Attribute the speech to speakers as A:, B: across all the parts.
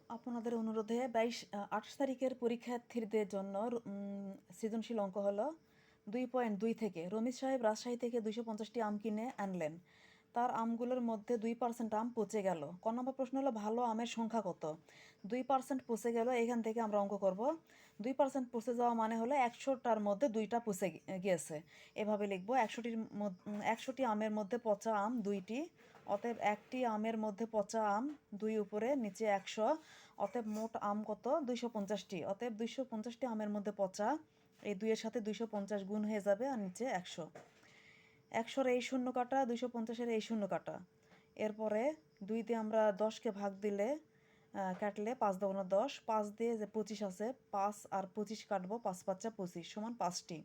A: আপনাদের অনুরোধে 28 তারিখের পরীক্ষার্থীদের জন্য সৃজনশীল অঙ্ক হলো 2.2 থেকে রমিজ সাহেব রাজশাহী থেকে 250টি আম কিনে আনলেন। তার আমগুলোর মধ্যে 2% আম পচে গেল। ক নম্বর প্রশ্ন হলো ভালো আমের সংখ্যা কত? 2% পচে গেল, এখান থেকে আমরা অঙ্ক করব। 2% পচে যাওয়া মানে হলো 100টার মধ্যে 2টা পচে গিয়েছে। এভাবে লিখবো 100টি আমের মধ্যে পচা আম 2টি, অতএব একটি আমের মধ্যে পচা আম 2 উপরে নিচে 100, অতএব মোট আম কত? 250টি। অতএব 250টি আমের মধ্যে পচা, এই 2-এর সাথে 250 গুণ হয়ে যাবে আর নিচে 100। 100-র এই শূন্য কাটা, 250-এর এই শূন্য কাটা। এরপরে 2 দিয়ে আমরা 10কে ভাগ দিলে কাটলে 5 × 10, 5 দিয়ে যে 25 আছে 5 আর 25 কাটবো, 5 × 5 = 25 সমান 5টি।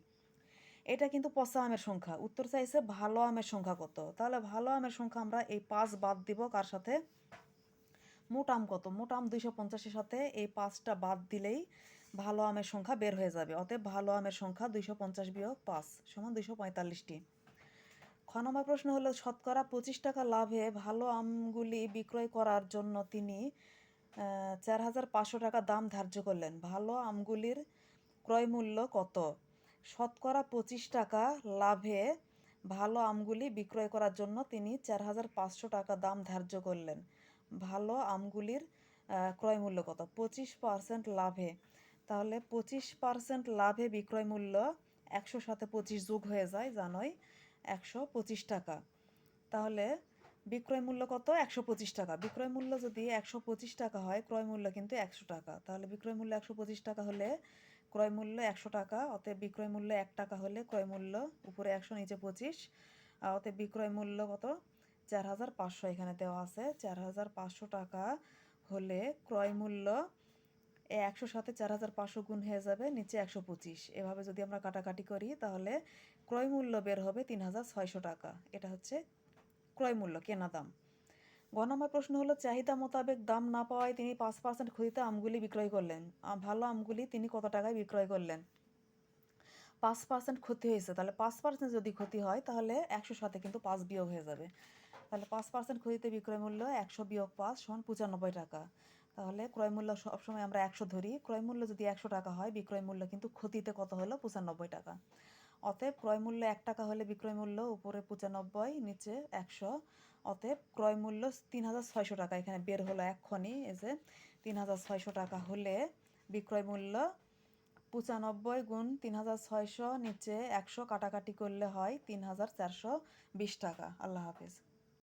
A: এটা কিন্তু পচা আমের সংখ্যা। উত্তর চাইছে ভালো আমের সংখ্যা কত। তাহলে ভালো আমের সংখ্যা আমরা এই 5 বাদ দিব, কার সাথে? মোট আম কত? মোট আম 250-এর সাথে এই 5টা বাদ দিলেই ভালো আমের সংখ্যা বের হয়ে যাবে। অতএব ভালো আমের সংখ্যা 250 - 5 সমান 245টি। খ নম্বর প্রশ্ন হলো শতকরা 25 টাকা লাভে ভালো আমগুলি বিক্রয় করার জন্য তিনি 4500 টাকা দাম ধার্য করলেন। ভালো আমগুলির ক্রয় মূল্য কত? শতকরা 25 টাকা লাভে ভালো আমগুলি বিক্রয় করার জন্য তিনি 4500 টাকা দাম ধার্য করলেন। ভালো আমগুলির ক্রয় মূল্য কত? 25% লাভে, তাহলে 25% লাভে বিক্রয় মূল্য 100 সাথে 25 যোগ হয়ে যায়, জানোই 125 টাকা। তাহলে বিক্রয় মূল্য কত? 125 টাকা। বিক্রয় মূল্য যদি 125 টাকা হয়, ক্রয় মূল্য কিন্তু 100 টাকা। তাহলে বিক্রয় মূল্য 125 টাকা হলে ক্রয় মূল্য 100 টাকা। অতএব বিক্রয় মূল্য 1 টাকা হলে ক্রয় মূল্য উপরে 100 নিচে 25, অতএব বিক্রয় মূল্য কত? 4500 এখানে দেওয়া আছে। 4500 টাকা হলে ক্রয় মূল্য 100 সাথে 4500 গুণ হয়ে যাবে, নিচে 125। এভাবে যদি আমরা কাটাকাটি করি তাহলে ক্রয় মূল্য বের হবে 3600 টাকা। এটা হচ্ছে ক্রয় মূল্য, কেনা দাম। গ নম্বর প্রশ্ন হলো চাহিদা মোতাবেক দাম না পাওয়ায় তিনি 5% ক্ষতিতে আমগুলি বিক্রয় করলেন। ভালো আমগুলি তিনি কত টাকায় বিক্রয় করলেন? 5% ক্ষতি হয়েছে, তাহলে 5% যদি ক্ষতি হয় তাহলে 100 সাথে কিন্তু 5 বিয়োগ হয়ে যাবে। তাহলে 5% ক্ষতিতে বিক্রয় মূল্য 100 - 5 সমান 95 টাকা। তাহলে ক্রয় মূল্য সবসময় আমরা 100 ধরি। ক্রয় মূল্য যদি 100 টাকা হয়, বিক্রয় মূল্য কিন্তু ক্ষতিতে কত হলো? 95 টাকা। অতএব ক্রয় মূল্য 1 টাকা হলে বিক্রয় মূল্য উপরে 95 নিচে 100, অতএব ক্রয় মূল্য 3600 টাকা এখানে বের হলো এক্ষুনি। এই যে 3600 টাকা হলে বিক্রয় মূল্য 95 গুণ 3600 নিচে 100 কাটাকাটি করলে হয় 3420 টাকা। আল্লাহ হাফেজ।